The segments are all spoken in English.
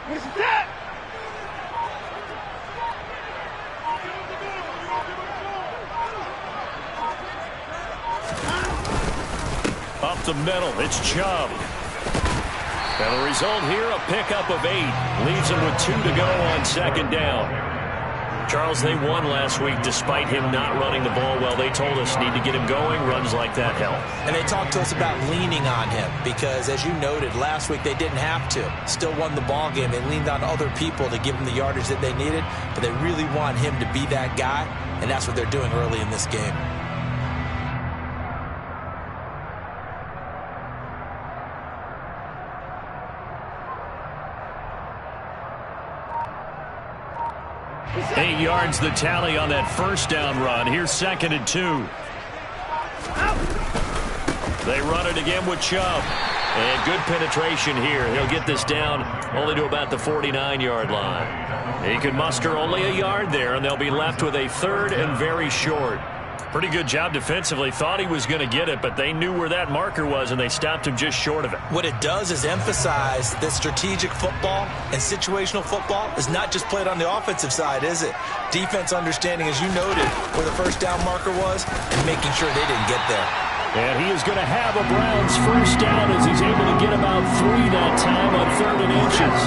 Up the middle, it's Chubb. And the result here, a pickup of 8. Leaves him with 2 to go on second down. Charles, they won last week despite him not running the ball well. They told us need to get him going. Runs like that help. And they talked to us about leaning on him because, as you noted, last week they didn't have to. Still won the ball game. They leaned on other people to give them the yardage that they needed, but they really want him to be that guy, and that's what they're doing early in this game. Eight yards the tally on that first down run. Here's 2nd and 2. They run it again with Chubb. And good penetration here. He'll get this down only to about the 49-yard line. He can muster only a yard there, and they'll be left with a 3rd and very short. Pretty good job defensively. Thought he was going to get it, but they knew where that marker was, and they stopped him just short of it. What it does is emphasize that strategic football and situational football is not just played on the offensive side, is it? Defense understanding, as you noted, where the first down marker was and making sure they didn't get there. And he is going to have a Browns first down as he's able to get about 3 that time on 3rd and inches.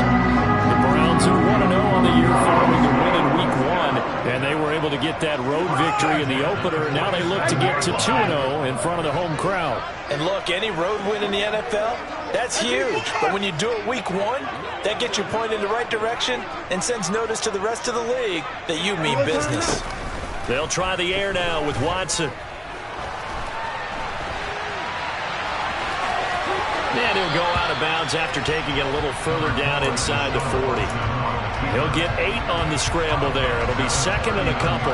The Browns are 1-0 on the year following the win in Week 1, and they were able to get that road victory in the opener. Now they look to get to 2-0 in front of the home crowd. And look, any road win in the NFL, that's huge. But when you do it Week 1, that gets you pointed in the right direction and sends notice to the rest of the league that you mean business. They'll try the air now with Watson. And he'll go out of bounds after taking it a little further down inside the 40. He'll get 8 on the scramble there. It'll be 2nd and a couple.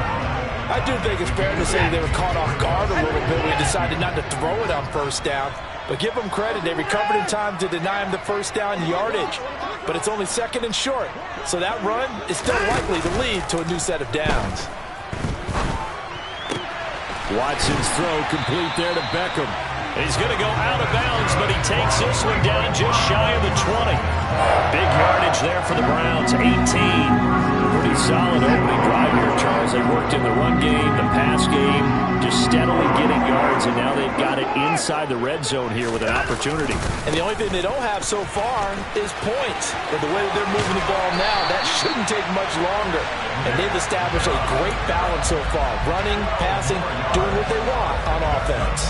I do think it's fair to say they were caught off guard a little bit when they decided not to throw it on first down. But give them credit. They recovered in time to deny him the first down yardage. But it's only 2nd and short. So that run is still likely to lead to a new set of downs. Watson's throw complete there to Beckham. He's going to go out of bounds, but he takes this one down just shy of the 20. Big yardage there for the Browns, 18. Pretty solid opening drive here, Charles. They worked in the run game, the pass game, just steadily getting yards, and now they've got it inside the red zone here with an opportunity. And the only thing they don't have so far is points. But the way that they're moving the ball now, that shouldn't take much longer. And they've established a great balance so far, running, passing, doing what they want on offense.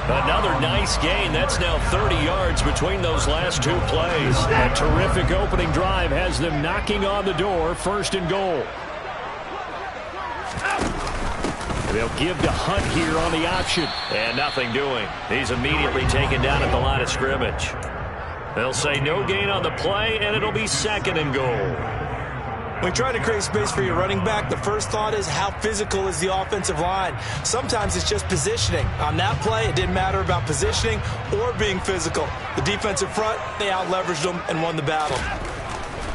Another nice gain. That's now 30 yards between those last 2 plays. A terrific opening drive has them knocking on the door. 1st and goal. They'll give to Hunt here on the option. And nothing doing. He's immediately taken down at the line of scrimmage. They'll say no gain on the play, and it'll be 2nd and goal. When trying to create space for your running back, the first thought is how physical is the offensive line. Sometimes it's just positioning. On that play, it didn't matter about positioning or being physical. The defensive front, they out-leveraged them and won the battle.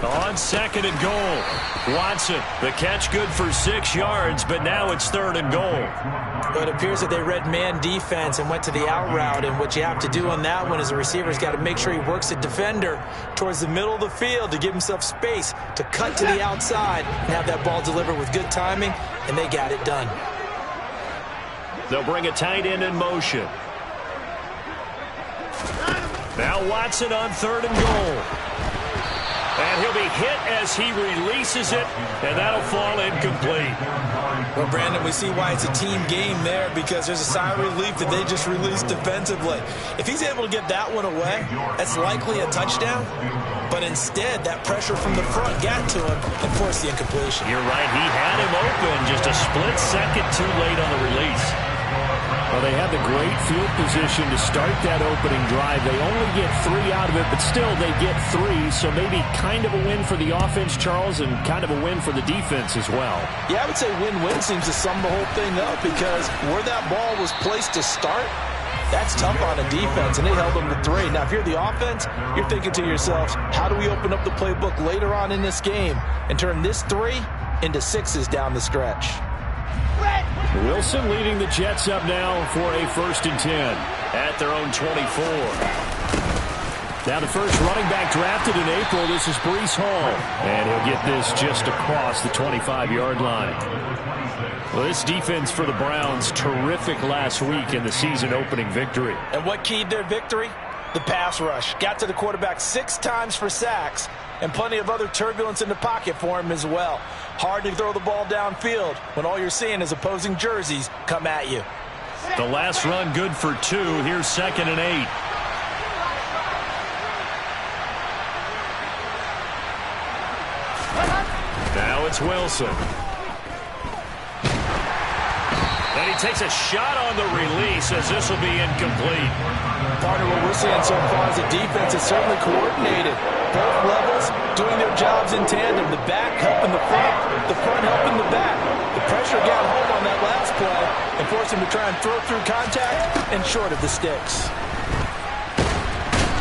On 2nd and goal, Watson, the catch good for 6 yards, but now it's 3rd and goal. But it appears that they read man defense and went to the out route, and what you have to do on that one is the receiver's got to make sure he works the defender towards the middle of the field to give himself space to cut to the outside and have that ball delivered with good timing, and they got it done. They'll bring a tight end in motion. Now Watson on 3rd and goal. And he'll be hit as he releases it, and that'll fall incomplete. Well, Brandon, we see why it's a team game there, because there's a sigh of relief that they just released defensively. If he's able to get that one away, that's likely a touchdown. But instead, that pressure from the front got to him and forced the incompletion. You're right. He had him open, just a split second too late on the release. Well, they had the great field position to start that opening drive. They only get 3 out of it, but still they get 3, so maybe kind of a win for the offense, Charles, and kind of a win for the defense as well. Yeah, I would say win-win seems to sum the whole thing up, because where that ball was placed to start, that's tough on a defense, and they held them to 3. Now, if you're the offense, you're thinking to yourselves, how do we open up the playbook later on in this game and turn this 3 into 6s down the stretch? Wilson leading the Jets up now for a 1st and 10 at their own 24. Now the first running back drafted in April, this is Breece Hall. And he'll get this just across the 25-yard line. Well, this defense for the Browns, terrific last week in the season-opening victory. And what keyed their victory? The pass rush. Got to the quarterback 6 times for sacks, and plenty of other turbulence in the pocket for him as well. Hard to throw the ball downfield when all you're seeing is opposing jerseys come at you. The last run good for 2. Here's 2nd and 8. Now it's Wilson. And he takes a shot on the release as this will be incomplete. Partner, what we're seeing so far as a defense is certainly coordinated. Both levels doing their jobs in tandem. The back helping the front helping the back. The pressure got home on that last play and forced him to try and throw through contact and short of the sticks.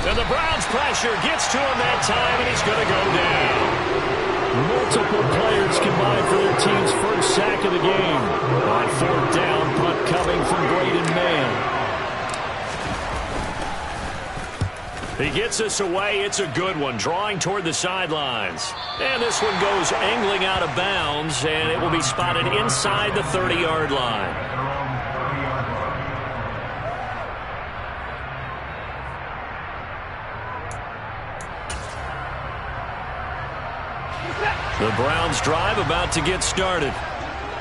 And the Browns pressure gets to him that time, and he's going to go down. Multiple players combined for their team's first sack of the game. On 4th down, punt coming from Braden Mann. He gets us away. It's a good one, drawing toward the sidelines. And this one goes angling out of bounds, and it will be spotted inside the 30-yard line. The Browns drive about to get started.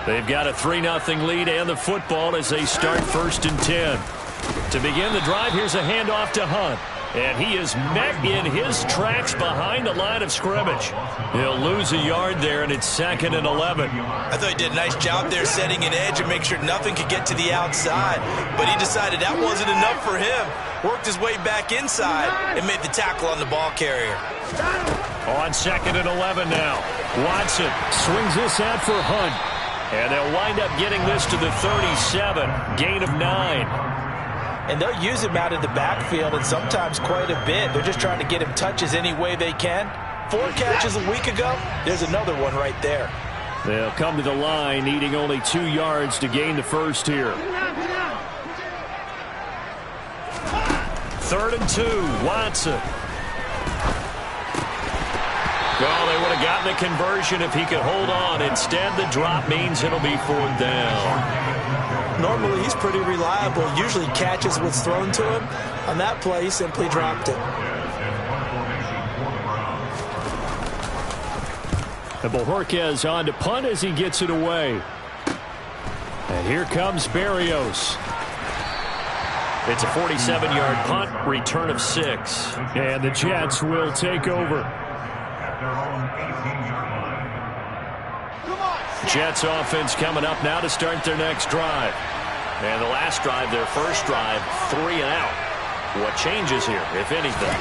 They've got a 3-0 lead and the football as they start 1st and 10. To begin the drive, here's a handoff to Hunt. And he is met in his tracks behind the line of scrimmage. He'll lose a yard there, and it's 2nd and 11. I thought he did a nice job there setting an edge and make sure nothing could get to the outside. But he decided that wasn't enough for him. Worked his way back inside and made the tackle on the ball carrier. On 2nd and 11 now. Watson swings this out for Hunt. And they'll wind up getting this to the 37. Gain of 9. And they'll use him out in the backfield, and sometimes quite a bit. They're just trying to get him touches any way they can. 4 catches a week ago. There's another one right there. They'll come to the line, needing only 2 yards to gain the first here. 3rd and 2, Watson. Well, they would have gotten the conversion if he could hold on. Instead, the drop means it'll be 4th down. Normally, he's pretty reliable. Usually catches what's thrown to him. On that play, he simply dropped it. And Bojorquez on to punt as he gets it away. And here comes Berrios. It's a 47-yard punt, return of 6. And the Jets will take over. Jets offense coming up now to start their next drive. And the last drive, their first drive, 3 and out. What changes here, if anything?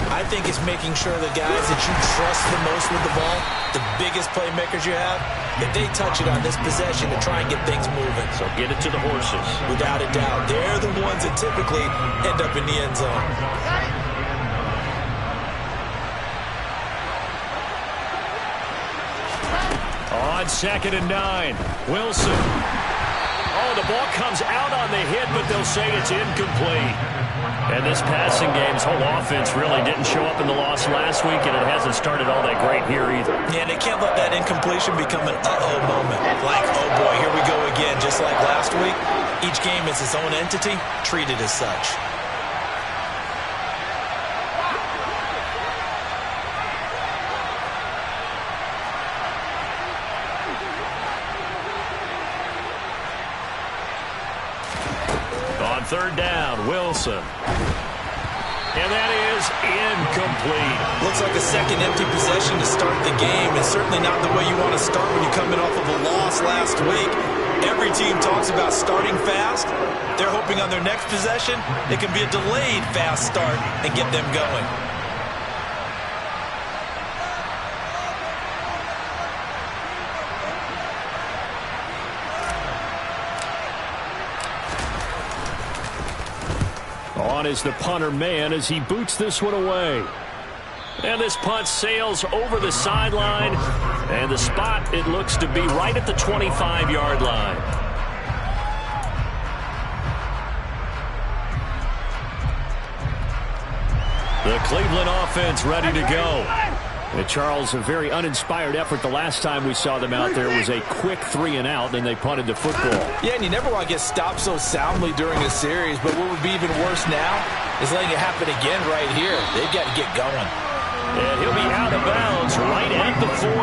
I think it's making sure the guys that you trust the most with the ball, the biggest playmakers you have, that they touch it on this possession to try and get things moving. So get it to the horses. Without a doubt. They're the ones that typically end up in the end zone. On 2nd and 9, Wilson. Oh, the ball comes out on the hit, but they'll say it's incomplete. And this passing game's whole offense really didn't show up in the loss last week, and it hasn't started all that great here either. Yeah, and they can't let that incompletion become an uh-oh moment. Like, oh boy, here we go again. Just like last week, each game is its own entity, treated as such. On 3rd down, Wilson. And that is incomplete. Looks like a second empty possession to start the game, and certainly not the way you want to start when you're coming off of a loss last week. Every team talks about starting fast. They're hoping on their next possession it can be a delayed fast start and get them going. On is the punter man as he boots this one away. And this punt sails over the sideline. And the spot, it looks to be right at the 25-yard line. The Cleveland offense ready to go. And Charles, a very uninspired effort. The last time we saw them out there was a quick 3-and-out, then they punted the football. Yeah, and you never want to get stopped so soundly during a series, but what would be even worse now is letting it happen again right here. They've got to get going. And he'll be out of bounds right at the 40.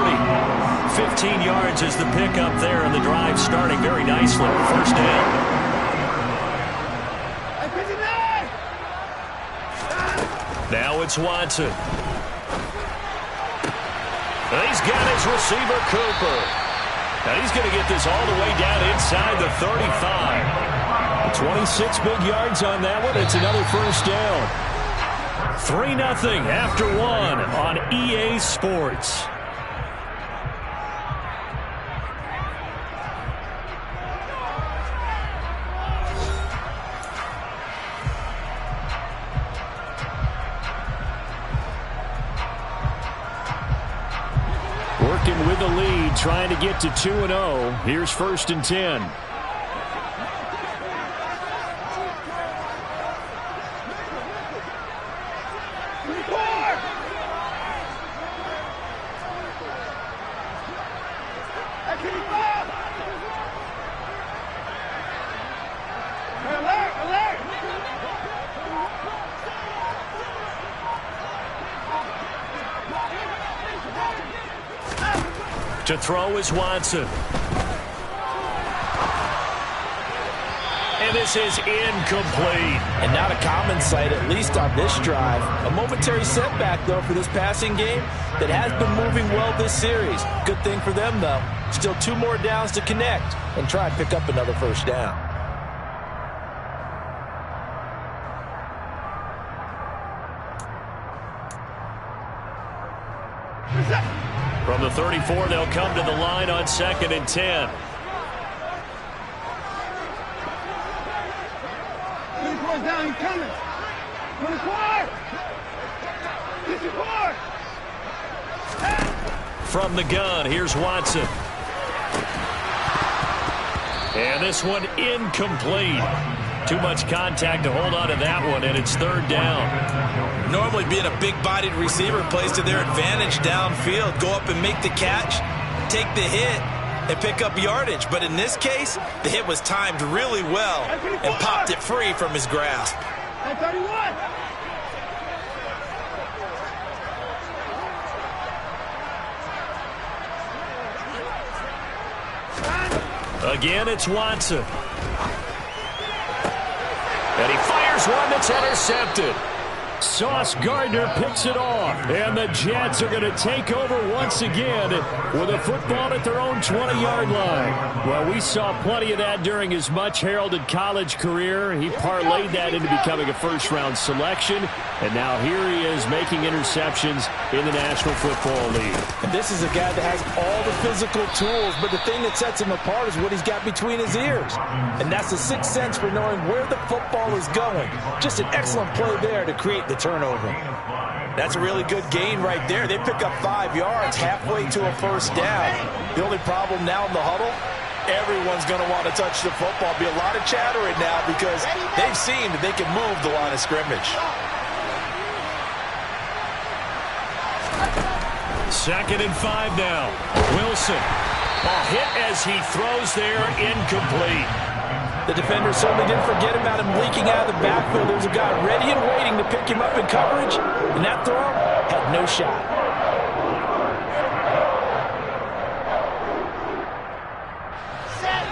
15 yards is the pickup there, and the drive starting very nicely. First down. Now it's Watson. He's got his receiver, Cooper. And he's going to get this all the way down inside the 35. 26 big yards on that one. It's another first down. 3-0 after one on EA Sports. Working with the lead, trying to get to 2-0. Here's 1st and 10. To throw is Watson. And this is incomplete. And not a common sight, at least on this drive. A momentary setback, though, for this passing game that has been moving well this series. Good thing for them, though. Still 2 more downs to connect and try and pick up another first down. From the 34, they'll come to the line on 2nd and 10. Down, he's coming. 24. 54. From the gun, here's Watson. And this one incomplete. Too much contact to hold on to that one, and it's 3rd down. Normally being a big-bodied receiver plays to their advantage downfield. Go up and make the catch, take the hit, and pick up yardage. But in this case, the hit was timed really well and popped it free from his grasp. 31. Again, it's Watson. And he fires one that's intercepted. Sauce Gardner picks it off. And the Jets are going to take over once again with a football at their own 20-yard line. Well, we saw plenty of that during his much-heralded college career. He parlayed that into becoming a first-round selection. And now here he is making interceptions in the National Football League. And this is a guy that has all the physical tools, but the thing that sets him apart is what he's got between his ears. And that's the sixth sense for knowing where the football is going. Just an excellent play there to create the turnover. That's a really good gain right there. They pick up 5 yards halfway to a first down. The only problem now in the huddle, everyone's going to want to touch the football. Be a lot of chattering now because they've seen that they can move the line of scrimmage. 2nd and 5 now. Wilson. A hit as he throws there, incomplete. The defender certainly didn't forget about him leaking out of the backfield. There was a guy ready and waiting to pick him up in coverage, and that throw had no shot.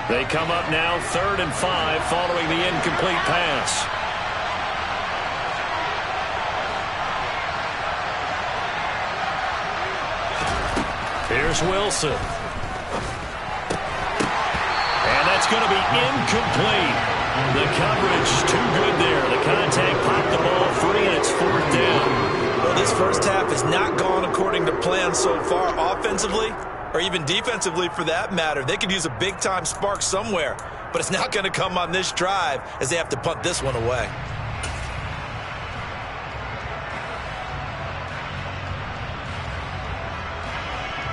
They come up now 3rd and 5 following the incomplete pass. Here's Wilson. And that's going to be incomplete. The coverage too good there. The contact popped the ball free, and it's 4th down. Well, this first half has not gone according to plan so far offensively, or even defensively for that matter. They could use a big-time spark somewhere, but it's not going to come on this drive as they have to punt this one away.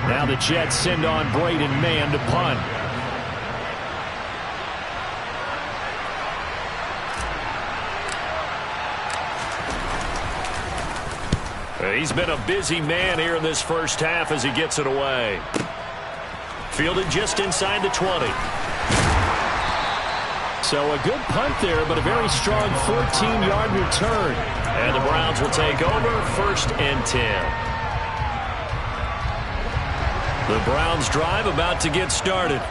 Now the Jets send on Braden Mann to punt. He's been a busy man here in this first half as he gets it away. Fielded just inside the 20. So a good punt there, but a very strong 14-yard return. And the Browns will take over 1st and 10. The Browns drive about to get started.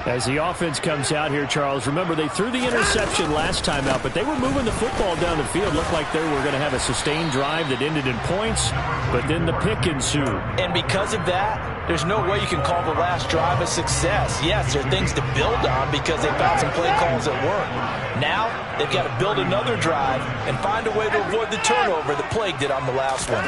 As the offense comes out here, Charles, remember they threw the interception last time out, but they were moving the football down the field. Looked like they were going to have a sustained drive that ended in points, but then the pick ensued. And because of that, there's no way you can call the last drive a success. Yes, there are things to build on because they found some play calls that work. Now, they've got to build another drive and find a way to avoid the turnover that plagued it on the last one.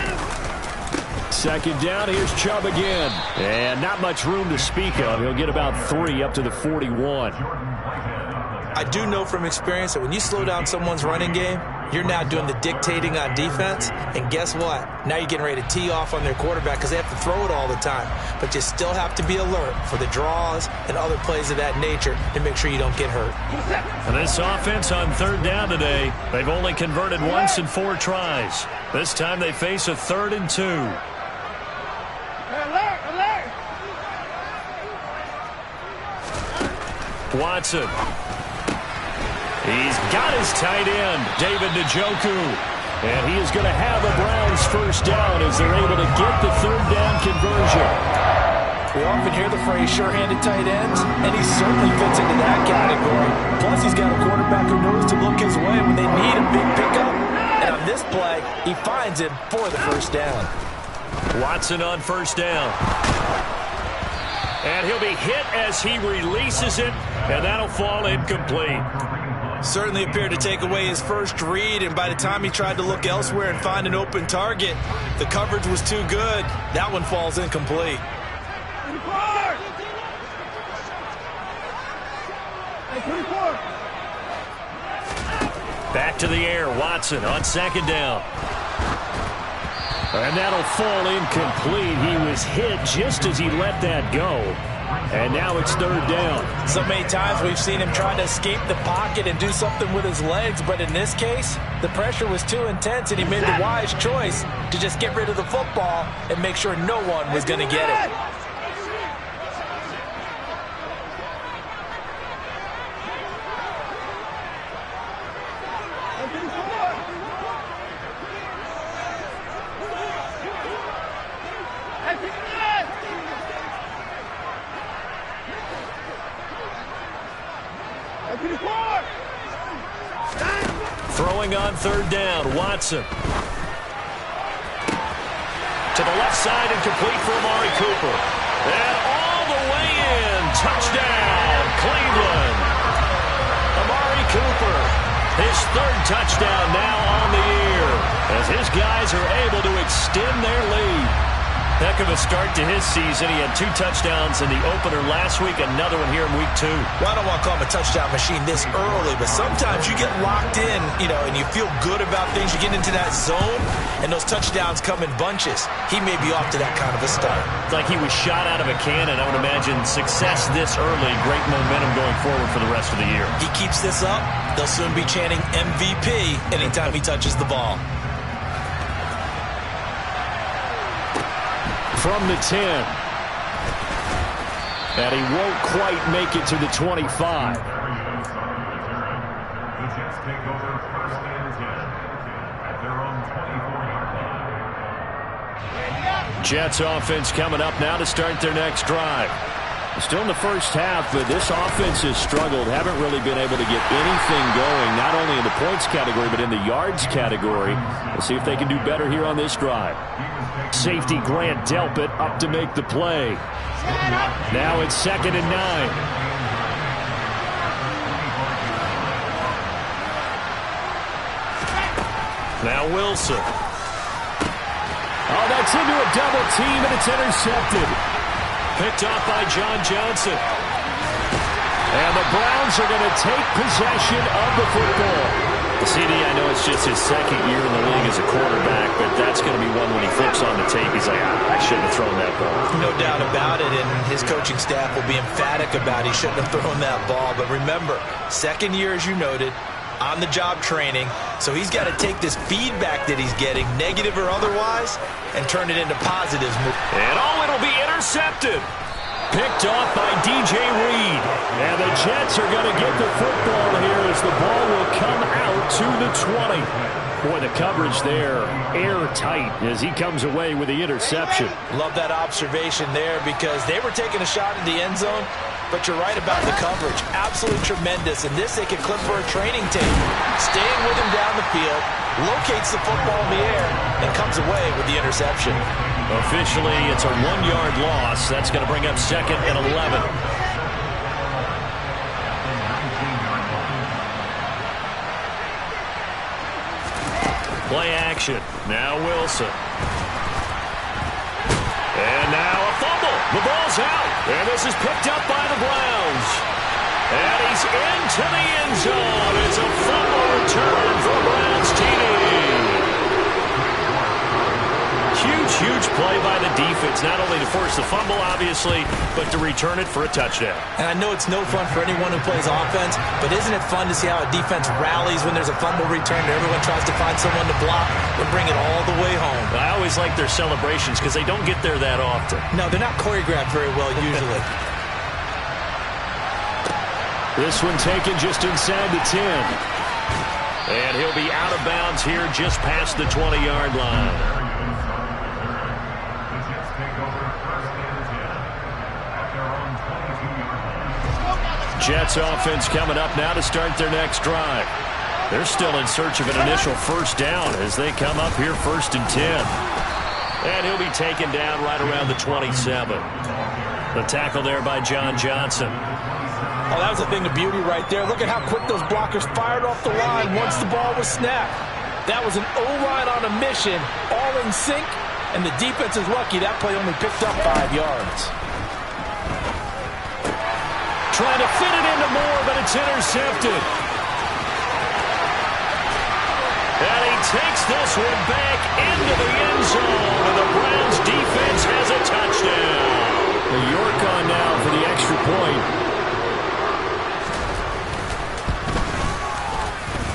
2nd down, here's Chubb again. And not much room to speak of. He'll get about 3 up to the 41. I do know from experience that when you slow down someone's running game, you're now doing the dictating on defense. And guess what? Now you're getting ready to tee off on their quarterback because they have to throw it all the time. But you still have to be alert for the draws and other plays of that nature to make sure you don't get hurt. And this offense on 3rd down today, they've only converted once in 4 tries. This time they face a 3rd and 2. Watson. He's got his tight end, David Njoku. And he is going to have the Browns 1st down as they're able to get the 3rd down conversion. We often hear the phrase sure-handed tight ends, and he certainly fits into that category. Plus, he's got a quarterback who knows to look his way when they need a big pickup. And on this play, he finds him for the 1st down. Watson on 1st down. And he'll be hit as he releases it, and that'll fall incomplete. Certainly appeared to take away his first read, and by the time he tried to look elsewhere and find an open target, the coverage was too good. That one falls incomplete. Back to the air, Watson on 2nd down. And that'll fall incomplete. He was hit just as he let that go. And now it's 3rd down. So many times we've seen him try to escape the pocket and do something with his legs, but in this case, the pressure was too intense, and he made the wise choice to just get rid of the football and make sure no one was going to get it. Throwing on 3rd down, Watson. To the left side and complete for Amari Cooper. And all the way in. Touchdown, Cleveland. Amari Cooper, his 3rd touchdown now on the year as his guys are able to extend their lead. Heck of a start to his season. He had 2 touchdowns in the opener last week, another one here in week 2. Well, I don't want to call him a touchdown machine this early, but sometimes you get locked in, and you feel good about things. You get into that zone, and those touchdowns come in bunches. He may be off to that kind of a start. It's like he was shot out of a cannon. I would imagine success this early, great momentum going forward for the rest of the year. He keeps this up, they'll soon be chanting MVP anytime he touches the ball. From the 10. And he won't quite make it to the 25. Jets offense coming up now to start their next drive. Still in the first half, but this offense has struggled. Haven't really been able to get anything going, not only in the points category, but in the yards category. We'll see if they can do better here on this drive. Safety Grant Delpit up to make the play. Now it's 2nd and 9. Now Wilson. Oh, that's into a double team, and it's intercepted. Picked off by John Johnson. And the Browns are going to take possession of the football. CD, I know it's just his 2nd year in the league as a quarterback, but that's going to be one when he flips on the tape. He's like, I shouldn't have thrown that ball. No doubt about it, and his coaching staff will be emphatic about he shouldn't have thrown that ball. But remember, 2nd year, as you noted, on-the-job training, so he's got to take this feedback that he's getting, negative or otherwise, and turn it into positives. And it'll be intercepted. Picked off by DJ Reed. And the Jets are going to get the football here as the ball will come out to the 20. Boy, the coverage there, airtight as he comes away with the interception. Love that observation there because they were taking a shot at the end zone, but you're right about the coverage. Absolutely tremendous. And this they can clip for a training tape. Staying with him down the field, locates the football in the air, and comes away with the interception. Officially, it's a 1-yard loss. That's going to bring up 2nd and 11. Play action. Now Wilson. And now a fumble. The ball's out. And this is picked up by the Browns. And he's into the end zone. It's a fumble return for the Browns TD. Huge play by the defense, not only to force the fumble, obviously, but to return it for a touchdown. And I know it's no fun for anyone who plays offense, but isn't it fun to see how a defense rallies when there's a fumble return and everyone tries to find someone to block and bring it all the way home? I always like their celebrations because they don't get there that often. No, they're not choreographed very well usually. This one taken just inside the 10. And he'll be out of bounds here just past the 20-yard line. Jets offense coming up now to start their next drive. They're still in search of an initial first down as they come up here 1st and 10. And he'll be taken down right around the 27. The tackle there by John Johnson. Oh, that was a thing of beauty right there. Look at how quick those blockers fired off the line once the ball was snapped. That was an O-line on a mission, all in sync, and the defense is lucky that play only picked up 5 yards. Trying to fit it into Moore, but it's intercepted. And he takes this one back into the end zone, and the Browns defense has a touchdown. The York on now for the extra point.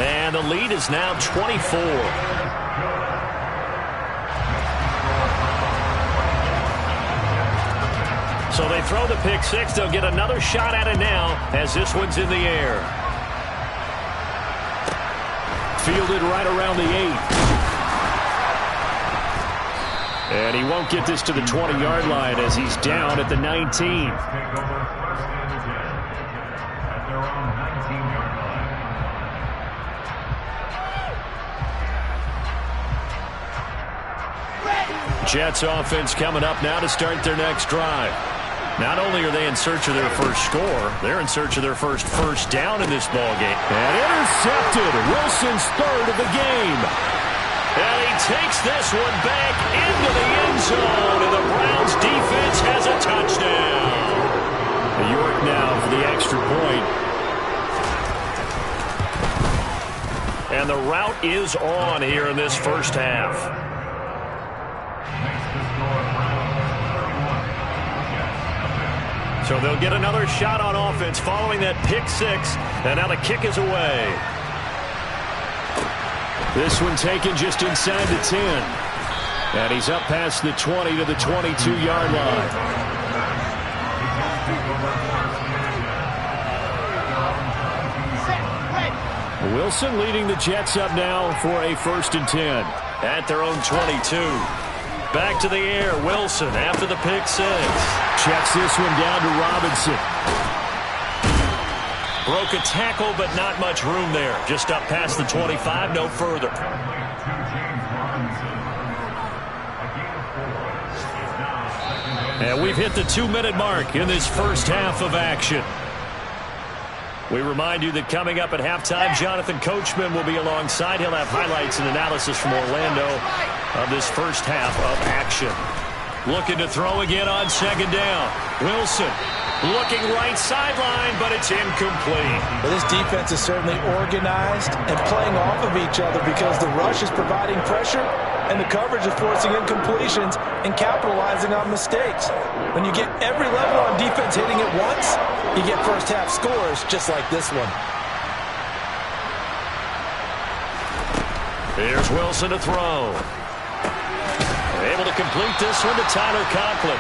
And the lead is now 24. So they throw the pick six. They'll get another shot at it now as this one's in the air. Fielded right around the 8. And he won't get this to the 20-yard line as he's down at the 19. Jets offense coming up now to start their next drive. Not only are they in search of their first score, they're in search of their first down in this ballgame. And intercepted. Wilson's 3rd of the game. And he takes this one back into the end zone, and the Browns defense has a touchdown. York now for the extra point. And the route is on here in this first half. So they'll get another shot on offense following that pick six. And now the kick is away. This one taken just inside the 10. And he's up past the 20 to the 22-yard line. Wilson leading the Jets up now for a 1st and 10 at their own 22. Back to the air, Wilson after the pick six. Checks this one down to Robinson. Broke a tackle, but not much room there. Just up past the 25, no further. And we've hit the 2-minute mark in this first half of action. We remind you that coming up at halftime, Jonathan Coachman will be alongside. He'll have highlights and analysis from Orlando of this first half of action. Looking to throw again on 2nd down. Wilson looking right sideline, but it's incomplete. Well, this defense is certainly organized and playing off of each other because the rush is providing pressure and the coverage is forcing incompletions and capitalizing on mistakes. When you get every level on defense hitting at once, you get first half scores just like this one. Here's Wilson to throw. Able to complete this one to Tyler Conklin.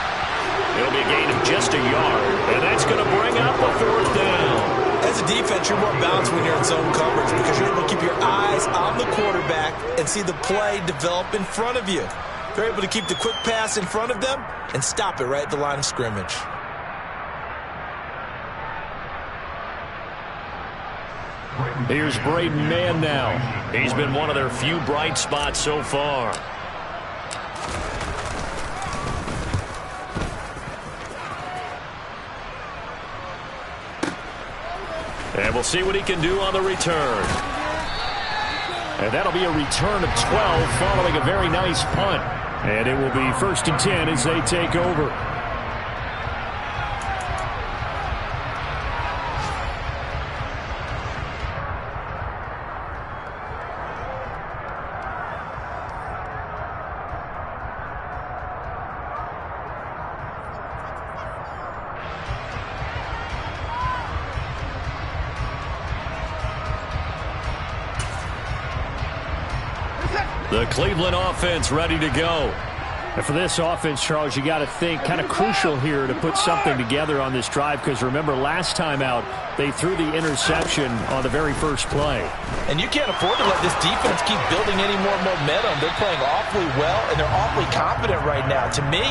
It'll be a gain of just a yard, and that's going to bring up a 4th down. As a defense, you're more balanced when you're in zone coverage because you're able to keep your eyes on the quarterback and see the play develop in front of you. You're able to keep the quick pass in front of them and stop it right at the line of scrimmage. Here's Braden Mann now. He's been one of their few bright spots so far. And we'll see what he can do on the return. And that'll be a return of 12 following a very nice punt. And it will be 1st and 10 as they take over. The Cleveland offense ready to go. And for this offense, Charles, you got to think kind of crucial here to put something together on this drive because remember last time out they threw the interception on the very first play. And you can't afford to let this defense keep building any more momentum. They're playing awfully well and they're awfully confident right now. To me,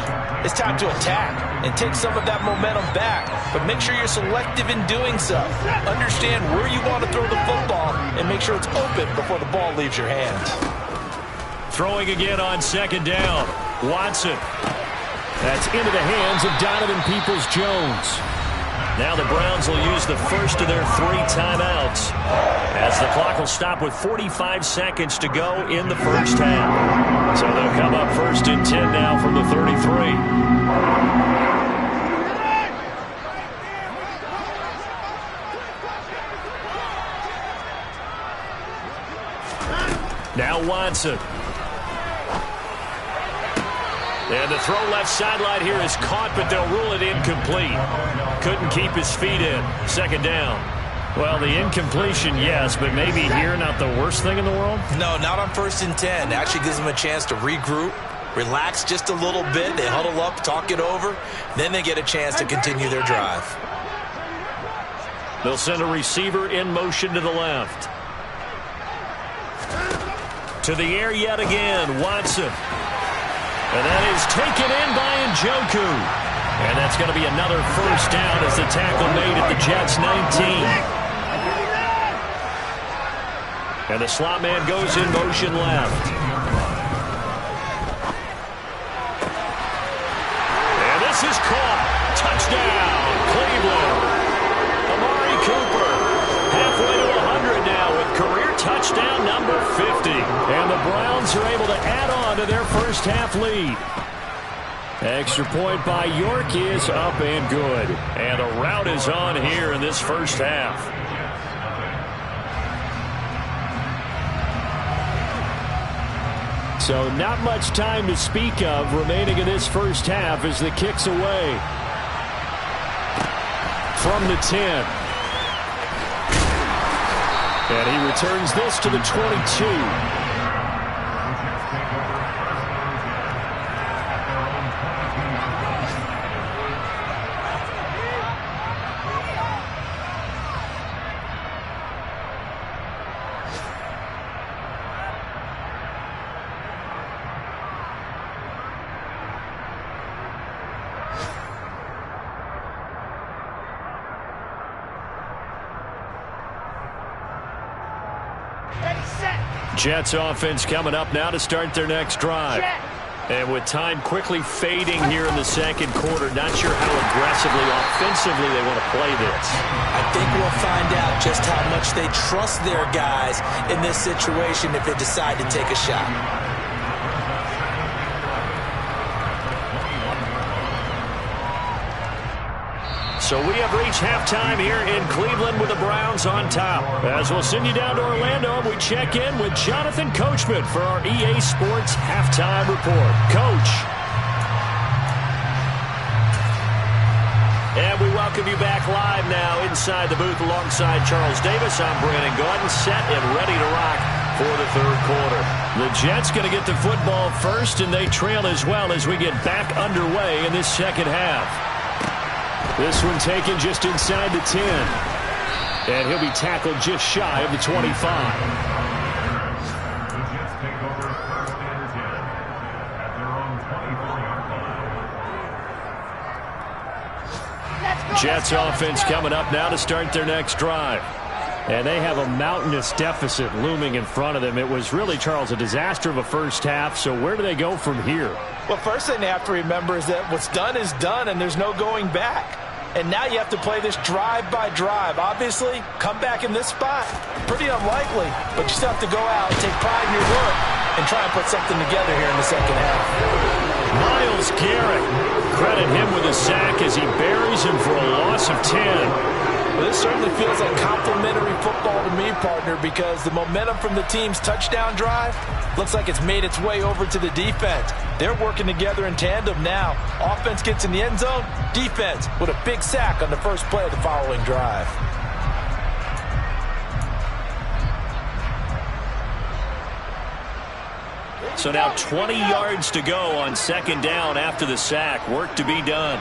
it's time to attack and take some of that momentum back, but make sure you're selective in doing so. Understand where you want to throw the football and make sure it's open before the ball leaves your hands. Throwing again on 2nd down. Watson. That's into the hands of Donovan Peoples-Jones. Now the Browns will use the first of their 3 timeouts as the clock will stop with 45 seconds to go in the first half. So they'll come up 1st and 10 now from the 33. Now Watson. And the throw left sideline here is caught, but they'll rule it incomplete. Couldn't keep his feet in. 2nd down. Well, the incompletion, yes, but maybe here not the worst thing in the world? No, not on 1st and 10. Actually gives them a chance to regroup, relax just a little bit. They huddle up, talk it over. Then they get a chance to continue their drive. They'll send a receiver in motion to the left. To the air yet again, Watson. And that is taken in by Njoku. And that's going to be another 1st down as the tackle made at the Jets' 19. And the slot man goes in motion left. And this is caught. Touchdown, Cleveland. Amari Cooper halfway to 100 now with career touchdown number 50. And the Browns are able to add on to their first half lead. Extra point by York is up and good. And a rout is on here in this first half. So not much time to speak of remaining in this first half as the kick's away. From the 10. And he returns this to the 22. Jets offense coming up now to start their next drive. And with time quickly fading here in the 2nd quarter, not sure how aggressively, offensively they want to play this. I think we'll find out just how much they trust their guys in this situation if they decide to take a shot. So we have reached halftime here in Cleveland with the Browns on top. As we'll send you down to Orlando, we check in with Jonathan Coachman for our EA Sports Halftime Report. Coach. And we welcome you back live now inside the booth alongside Charles Davis. I'm Brandon Gordon, set and ready to rock for the third quarter. The Jets going to get the football first, and they trail as well as we get back underway in this second half. This one taken just inside the 10. And he'll be tackled just shy of the 25. Jets offense coming up now to start their next drive. And they have a mountainous deficit looming in front of them. It was really, Charles, a disaster of a first half. So where do they go from here? Well, first thing they have to remember is that what's done is done, and there's no going back. And now you have to play this drive by drive. Obviously, come back in this spot, pretty unlikely. But you still have to go out, take pride in your work, and try and put something together here in the second half. Myles Garrett, credit him with a sack as he buries him for a loss of 10. Well, this certainly feels like complimentary football to me, partner, because the momentum from the team's touchdown drive looks like it's made its way over to the defense. They're working together in tandem now. Offense gets in the end zone, defense with a big sack on the first play of the following drive. So now 20 yards to go on second down after the sack. Work to be done.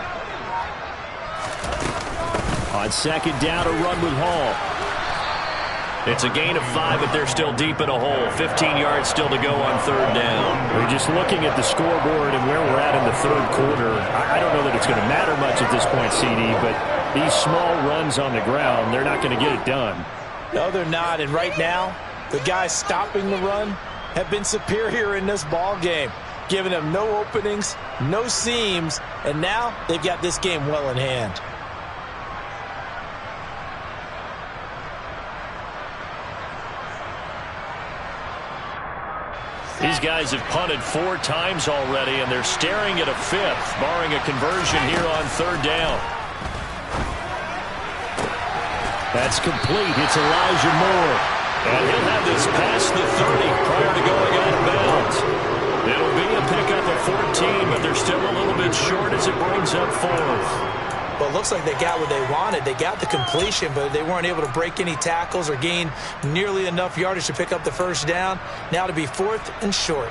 On second down, a run with Hall. It's a gain of 5, but they're still deep in a hole. 15 yards still to go on third down. We're just looking at the scoreboard and where we're at in the third quarter. I don't know that it's going to matter much at this point, CD, but these small runs on the ground, they're not going to get it done. No, they're not. And right now, the guys stopping the run have been superior in this ball game, giving them no openings, no seams, and now they've got this game well in hand. These guys have punted 4 times already, and they're staring at a 5th, barring a conversion here on third down. That's complete. It's Elijah Moore. And he'll have this past the 30 prior to going out of bounds. It'll be a pickup of 14, but they're still a little bit short as it brings up 4th. Well, it looks like they got what they wanted. They got the completion, but they weren't able to break any tackles or gain nearly enough yardage to pick up the first down. Now to be 4th and short.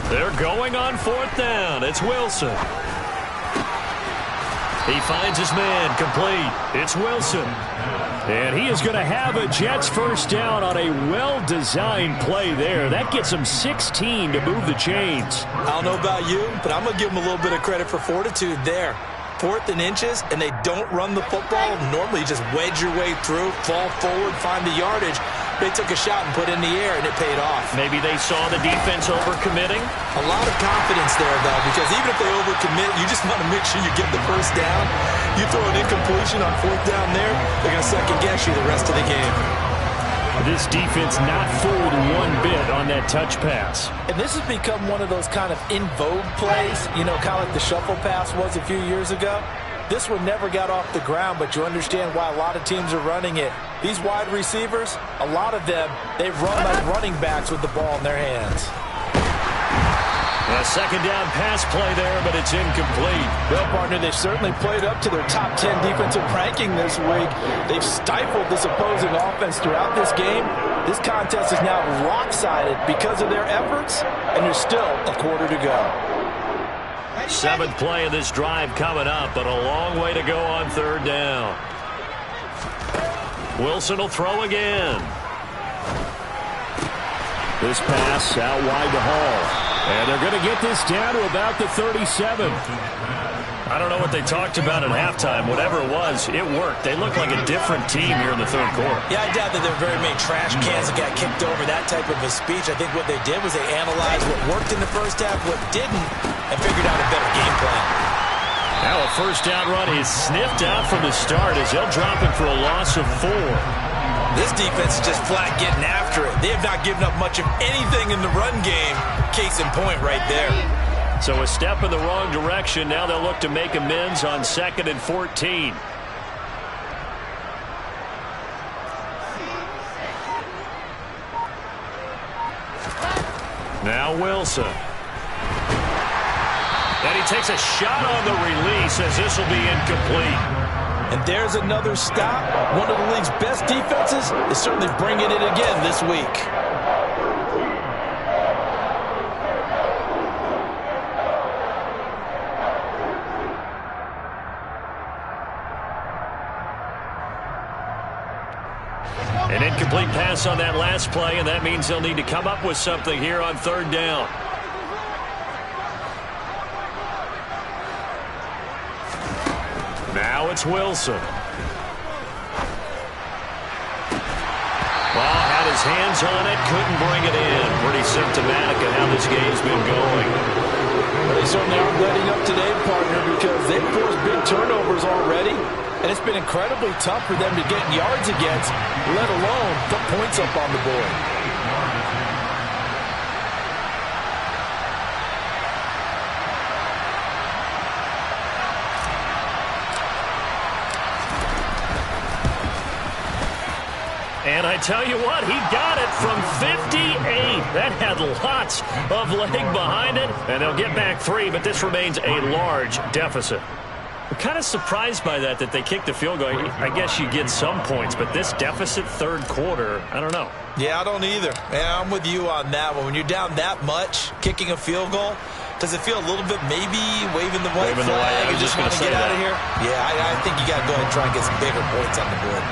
They're going on 4th down. It's Wilson. He finds his man, complete. It's Wilson. And he is going to have a Jets first down on a well-designed play there. That gets him 16 to move the chains. I don't know about you, but I'm going to give him a little bit of credit for fortitude there. 4th and inches, and they don't run the football. Normally, you just wedge your way through, fall forward, find the yardage. They took a shot and put it in the air, and it paid off. Maybe they saw the defense overcommitting. A lot of confidence there, though, because even if they overcommit, you just want to make sure you get the first down. You throw an incompletion on 4th down there, they're going to second-guess you the rest of the game. This defense not fooled one bit on that touch pass. And this has become one of those kind of in vogue plays, you know, kind of like the shuffle pass was a few years ago. This one never got off the ground, but you understand why a lot of teams are running it. These wide receivers, a lot of them, they run like running backs with the ball in their hands. A second down pass play there, but it's incomplete. Well, partner, they've certainly played up to their top 10 defensive ranking this week. They've stifled this opposing offense throughout this game. This contest is now lopsided because of their efforts, and there's still a quarter to go. 7th play of this drive coming up, but a long way to go on third down. Wilson will throw again. This pass out wide to Hall. And they're going to get this down to about the 37. I don't know what they talked about at halftime. Whatever it was, it worked. They look like a different team here in the third quarter. Yeah, I doubt that there were very many trash cans that got kicked over, that type of a speech. I think what they did was they analyzed what worked in the first half, what didn't, and figured out a better game plan. Now a first down run is sniffed out from the start as they'll drop him for a loss of 4. This defense is just flat getting after it. They have not given up much of anything in the run game. Case in point right there. So a step in the wrong direction. Now they'll look to make amends on 2nd and 14. Now Wilson. And he takes a shot on the release as this will be incomplete. And there's another stop. One of the league's best defenses is certainly bringing it again this week. An incomplete pass on that last play, and that means they'll need to come up with something here on 3rd down. Now it's Wilson. Well, had his hands on it, couldn't bring it in. Pretty symptomatic of how this game's been going. Well, they certainly aren't letting up today, partner, because they've forced big turnovers already. And it's been incredibly tough for them to get yards against, let alone put points up on the board. And I tell you what, he got it from 58. That had lots of leg behind it. And they'll get back 3, but this remains a large deficit. I'm kind of surprised by that they kicked the field goal. I guess you get some points, but this deficit 3rd quarter, I don't know. Yeah, I don't either. Yeah, I'm with you on that one. When you're down that much, kicking a field goal, does it feel a little bit maybe waving the white flag and just want to get out of here? Yeah, I think you got to go ahead and try and get some bigger points on the board.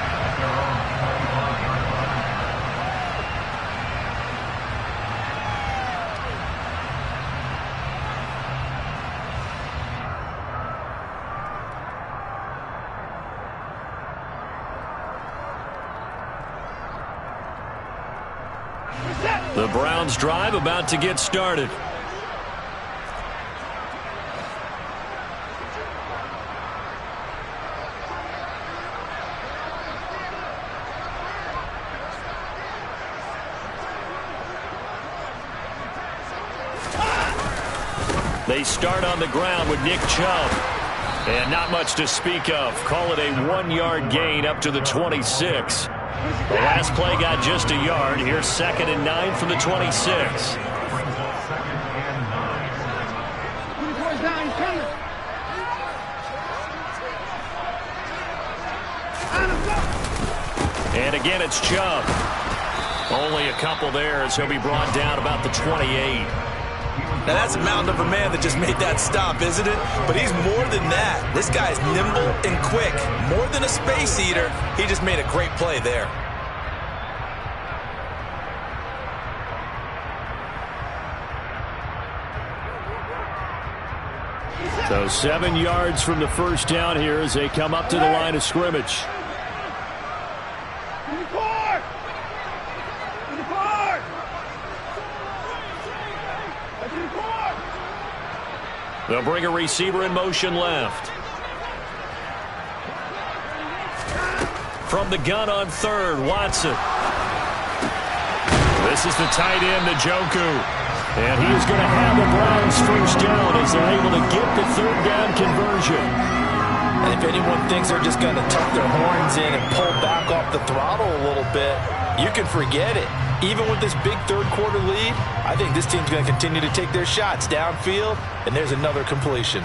The Browns drive about to get started. They start on the ground with Nick Chubb. And not much to speak of. Call it a 1-yard gain up to the 26. The last play got just a yard. Here's 2nd and 9 from the 26. And again, it's Chubb. Only a couple there as he'll be brought down about the 28. Now, that's a mountain of a man that just made that stop, isn't it? But he's more than that. This guy's nimble and quick. More than a space eater, he just made a great play there. So 7 yards from the first down here as they come up to the line of scrimmage. They'll bring a receiver in motion left. From the gun on 3rd, Watson. This is the tight end, Njoku. And he is going to have the Browns first down as they're able to get the 3rd down conversion. And if anyone thinks they're just going to tuck their horns in and pull back off the throttle a little bit, you can forget it. Even with this big 3rd quarter lead, I think this team's going to continue to take their shots downfield, and there's another completion.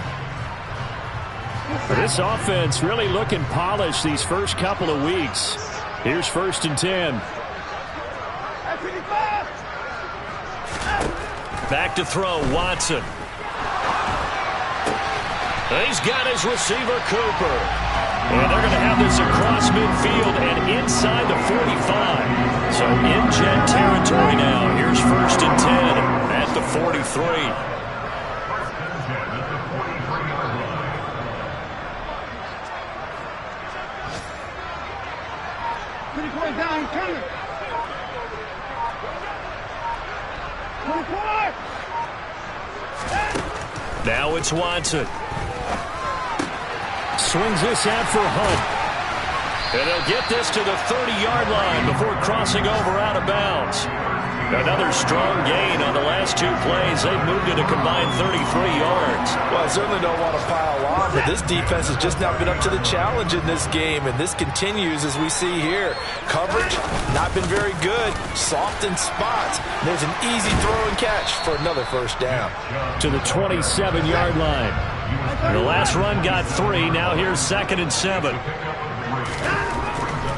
This offense really looking polished these first couple of weeks. Here's 1st and 10. Back to throw, Watson. He's got his receiver, Cooper. And they're going to have this across midfield and inside the 45. So in Jet territory now. Here's 1st and 10 at the 43. Down, coming. 24. Now it's Watson. Swings this out for Hunt. And they'll get this to the 30-yard line before crossing over out of bounds. Another strong gain on the last 2 plays. They've moved it a combined 33 yards. Well, I certainly don't want to pile on, but this defense has just not been up to the challenge in this game, and this continues as we see here. Coverage, not been very good. Soft in spots. There's an easy throw and catch for another first down. To the 27-yard line. The last run got 3. Now here's 2nd and 7.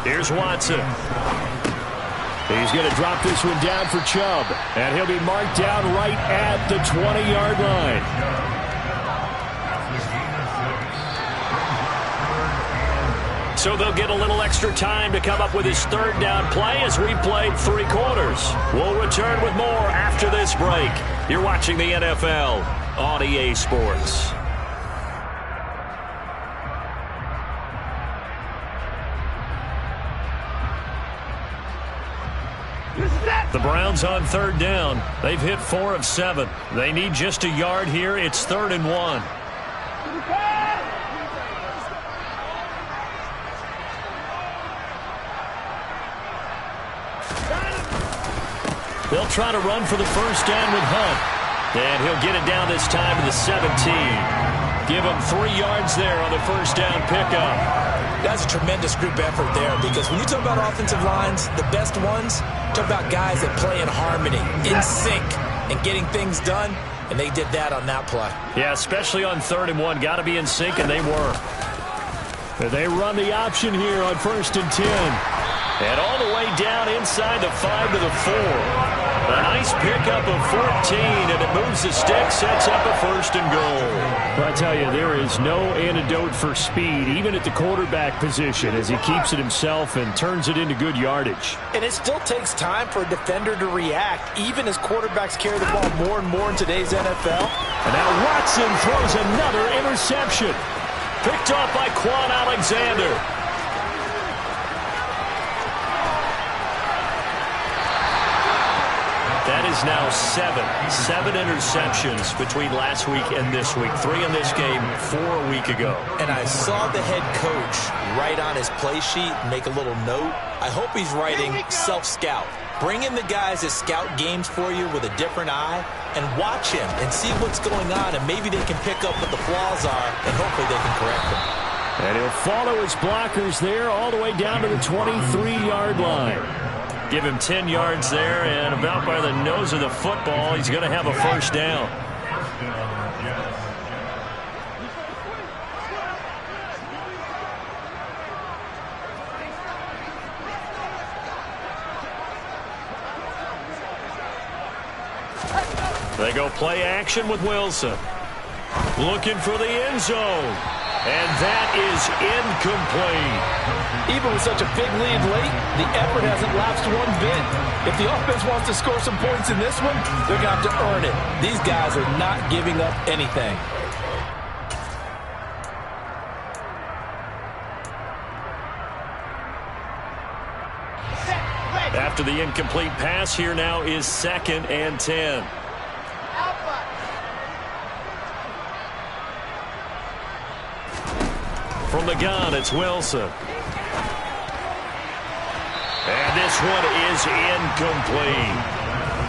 Here's Watson. He's going to drop this one down for Chubb, and he'll be marked down right at the 20-yard line. So they'll get a little extra time to come up with his 3rd down play as we played 3 quarters. We'll return with more after this break. You're watching the NFL on EA Sports. The Browns on 3rd down. They've hit 4 of 7. They need just a yard here. It's 3rd and 1. They'll try to run for the first down with Hunt. And he'll get it down this time to the 17. Give him 3 yards there on the first down pickup. That's a tremendous group effort there, because when you talk about offensive lines, the best ones, talk about guys that play in harmony, in sync, and getting things done, and they did that on that play. Yeah, especially on 3rd and 1. Got to be in sync, and they were. They run the option here on 1st and 10. And all the way down inside the 5 to the 4. A nice pickup of 14, and it moves the stick, sets up a 1st and goal. Well, I tell you, there is no antidote for speed, even at the quarterback position, as he keeps it himself and turns it into good yardage. And it still takes time for a defender to react, even as quarterbacks carry the ball more and more in today's NFL. And now Watson throws another interception. Picked off by Quan Alexander. That is now 7 interceptions between last week and this week. 3 in this game, 4 a week ago. And I saw the head coach write on his play sheet, make a little note. I hope he's writing self-scout. Bring in the guys that scout games for you with a different eye and watch him and see what's going on, and maybe they can pick up what the flaws are, and hopefully they can correct them. And he'll follow his blockers there all the way down to the 23-yard line. Give him 10 yards there, and about by the nose of the football, he's going to have a first down. They go play action with Wilson. Looking for the end zone. And that is incomplete. Even with such a big lead late, the effort hasn't lapsed one bit. If the offense wants to score some points in this one, they're going to have to earn it. These guys are not giving up anything. After the incomplete pass, here now is 2nd and 10. From the gun, it's Wilson. And this one is incomplete.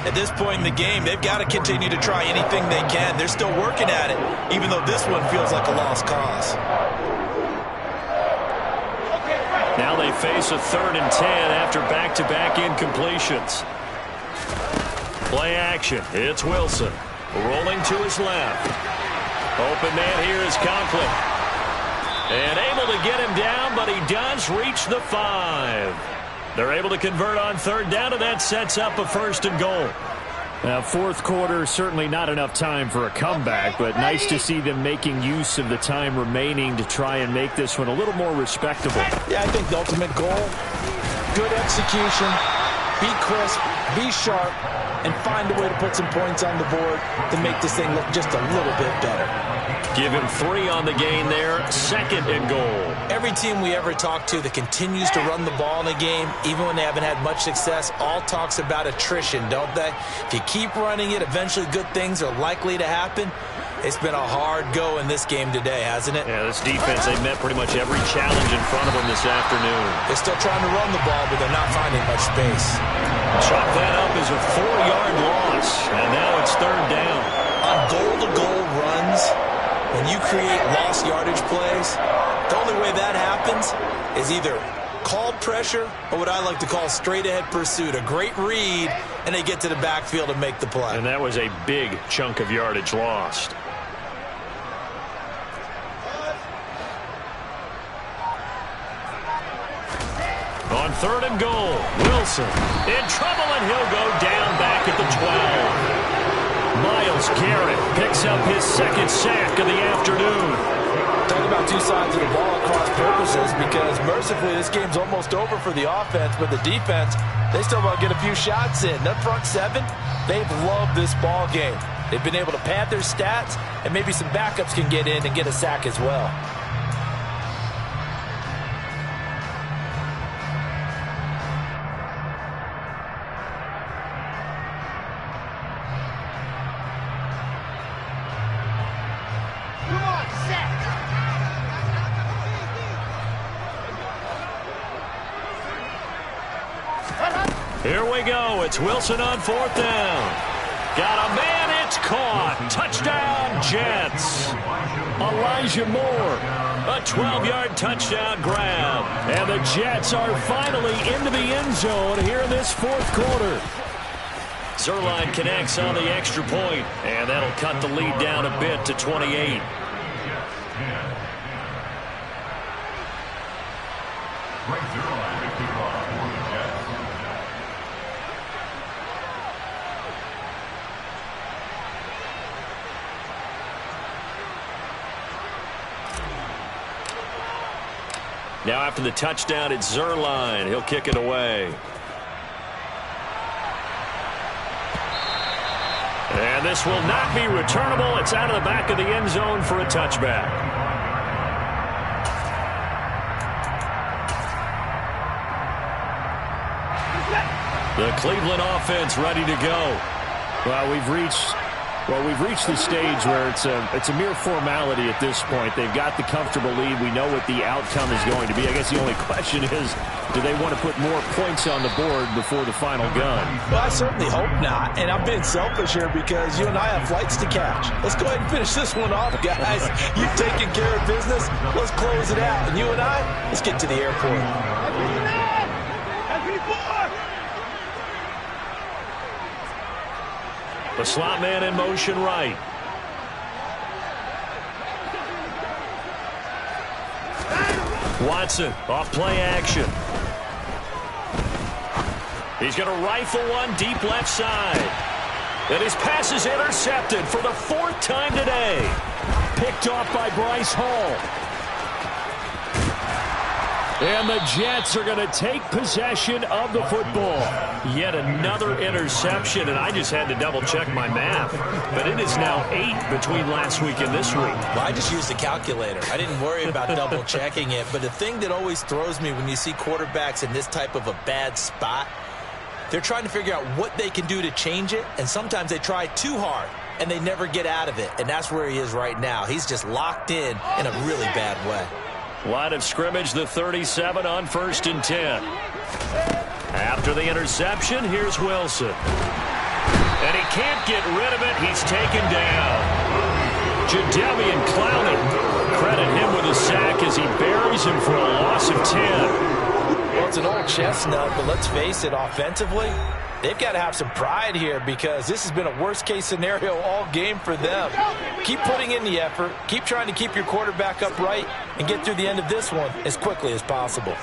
At this point in the game, they've got to continue to try anything they can. They're still working at it, even though this one feels like a lost cause. Now they face a 3rd and 10 after back-to-back incompletions. Play action. It's Wilson. Rolling to his left. Open man here is Conklin. And able to get him down, but he does reach the 5. They're able to convert on 3rd down, and that sets up a 1st and goal. Now, 4th quarter, certainly not enough time for a comeback, but nice to see them making use of the time remaining to try and make this one a little more respectable. Yeah, I think the ultimate goal, good execution, be crisp, be sharp, and find a way to put some points on the board to make this thing look just a little bit better. Give him 3 on the gain there, 2nd and goal. Every team we ever talk to that continues to run the ball in a game, even when they haven't had much success, all talks about attrition, don't they? If you keep running it, eventually good things are likely to happen. It's been a hard go in this game today, hasn't it? Yeah, this defense, they've met pretty much every challenge in front of them this afternoon. They're still trying to run the ball, but they're not finding much space. Chop that up as was a 4-yard loss, and now it's third down. On goal-to-goal runs, when you create lost yardage plays, the only way that happens is either called pressure or what I like to call straight-ahead pursuit. A great read, and they get to the backfield and make the play. And that was a big chunk of yardage lost. On third and goal, Wilson in trouble, and he'll go down back at the 12. Myles Garrett picks up his second sack of the afternoon. Talk about two sides of the ball at cross purposes, because mercifully this game's almost over for the offense, but the defense, they still want to get a few shots in. That front seven, they've loved this ball game. They've been able to pad their stats, and maybe some backups can get in and get a sack as well. Here we go. It's Wilson on fourth down. Got a man. It's caught. Touchdown, Jets. Elijah Moore. A 12-yard touchdown grab. And the Jets are finally into the end zone here in this fourth quarter. Zuerlein connects on the extra point, and that'll cut the lead down a bit to 28. Now after the touchdown, it's Zuerlein. He'll kick it away. And this will not be returnable. It's out of the back of the end zone for a touchback. The Cleveland offense ready to go. Well, we've reached the stage where it's a mere formality at this point. They've got the comfortable lead. We know what the outcome is going to be. I guess the only question is, do they want to put more points on the board before the final gun? Well, I certainly hope not. And I'm being selfish here because you and I have flights to catch. Let's go ahead and finish this one off, guys. You've taken care of business. Let's close it out. And you and I, let's get to the airport. The slot man in motion right. Watson off play action. He's going to rifle one deep left side. And his pass is intercepted for the fourth time today. Picked off by Bryce Hall. And the Jets are going to take possession of the football. Yet another interception, and I just had to double-check my math. But it is now 8 between last week and this week. Well, I just used a calculator. I didn't worry about double-checking it. But the thing that always throws me when you see quarterbacks in this type of a bad spot, they're trying to figure out what they can do to change it, and sometimes they try too hard, and they never get out of it. And that's where he is right now. He's just locked in a really bad way. Line of scrimmage, the 37 on 1st and 10. After the interception, here's Wilson. And he can't get rid of it. He's taken down. Jadeveon Clowney. Credit him with a sack as he buries him for a loss of 10. Well, it's an old chestnut, but let's face it, offensively, they've got to have some pride here because this has been a worst-case scenario all game for them. Keep putting in the effort. Keep trying to keep your quarterback upright and get through the end of this one as quickly as possible.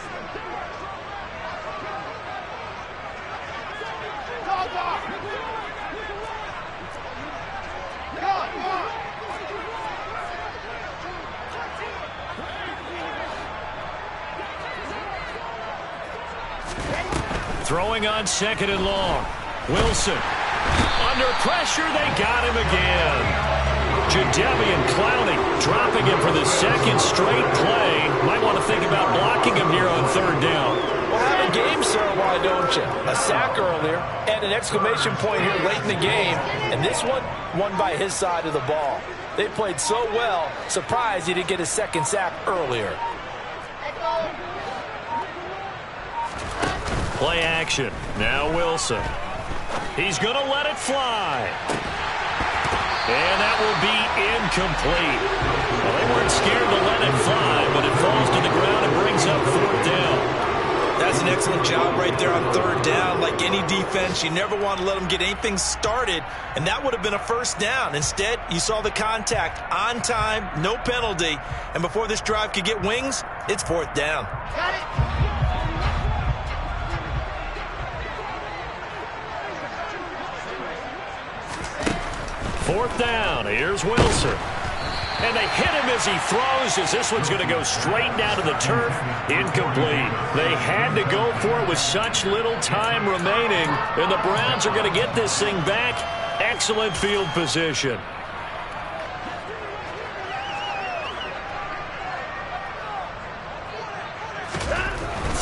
Throwing on 2nd and long. Wilson. Under pressure, they got him again. Jadeveon Clowney dropping him for the second straight play. Might want to think about blocking him here on 3rd down. Well, have a game, sir, why don't you? A sack earlier and an exclamation point here late in the game. And this one, won by his side of the ball. They played so well, surprised he didn't get his second sack earlier. Play action. Now Wilson. He's going to let it fly. And that will be incomplete. Well, they weren't scared to let it fly, but it falls to the ground and brings up 4th down. That's an excellent job right there on 3rd down. Like any defense, you never want to let them get anything started, and that would have been a 1st down. Instead, you saw the contact on time, no penalty, and before this drive could get wings, it's 4th down. Got it. 4th down. Here's Wilson. And they hit him as he throws, as this one's going to go straight down to the turf. Incomplete. They had to go for it with such little time remaining, and the Browns are going to get this thing back. Excellent field position.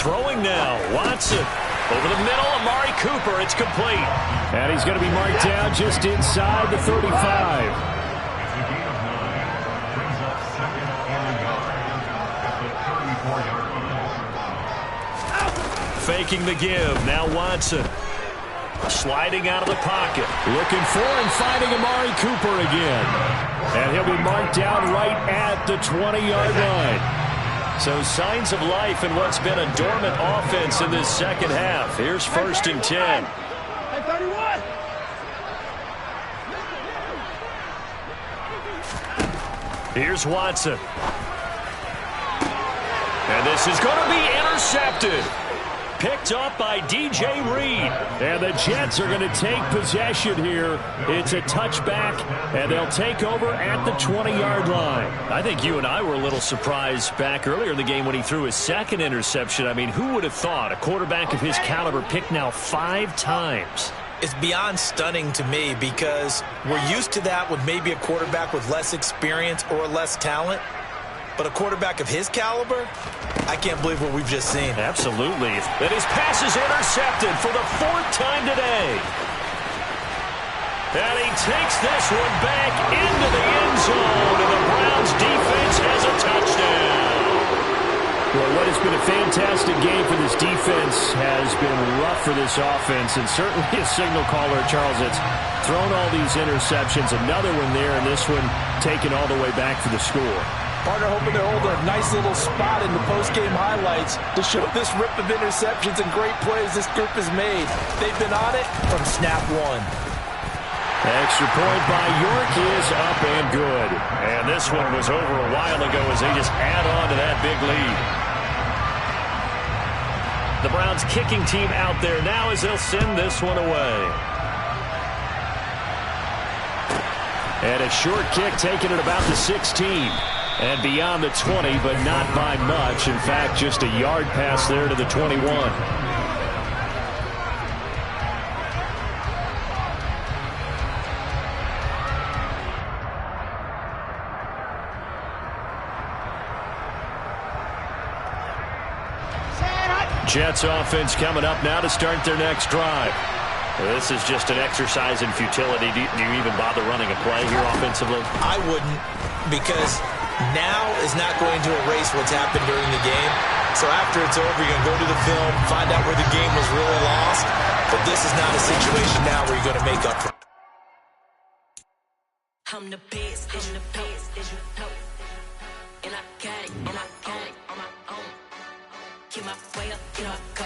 Throwing now, Watson. Over the middle, Amari Cooper. It's complete. And he's going to be marked down just inside the 35. Faking the give. Now Watson. Sliding out of the pocket. Looking for and finding Amari Cooper again. And he'll be marked down right at the 20-yard line. So signs of life in what's been a dormant offense in this second half. Here's 1st and 10. Hey, 31. Here's Watson. And this is going to be intercepted. Picked up by DJ Reed. And the Jets are going to take possession here. It's a touchback, and they'll take over at the 20-yard line. I think you and I were a little surprised back earlier in the game when he threw his 2nd interception. I mean, who would have thought a quarterback of his caliber picked now 5 times? It's beyond stunning to me because we're used to that with maybe a quarterback with less experience or less talent. But a quarterback of his caliber, I can't believe what we've just seen. Absolutely. And his pass is intercepted for the 4th time today. And he takes this one back into the end zone, and the Browns defense has a touchdown. Well, what has been a fantastic game for this defense has been rough for this offense, and certainly a signal caller, Charles, that's thrown all these interceptions. Another one there, and this one taken all the way back for the score. Partner hoping they're holding a nice little spot in the post-game highlights to show this rip of interceptions and great plays this group has made. They've been on it from snap 1. Extra point by York is up and good. And this one was over a while ago as they just add on to that big lead. The Browns kicking team out there now as they'll send this one away. And a short kick taken at about the 16. And beyond the 20, but not by much. In fact, just a yard pass there to the 21. Jets offense coming up now to start their next drive. Well, this is just an exercise in futility. Do you even bother running a play here offensively? I wouldn't, because now is not going to erase what's happened during the game. So after it's over, you're going to go to the film, find out where the game was really lost. But this is not a situation now where you're going to make up for it. I'm the best, and you know. And I got it, and I own it on my own. Keep my way up, get up, go.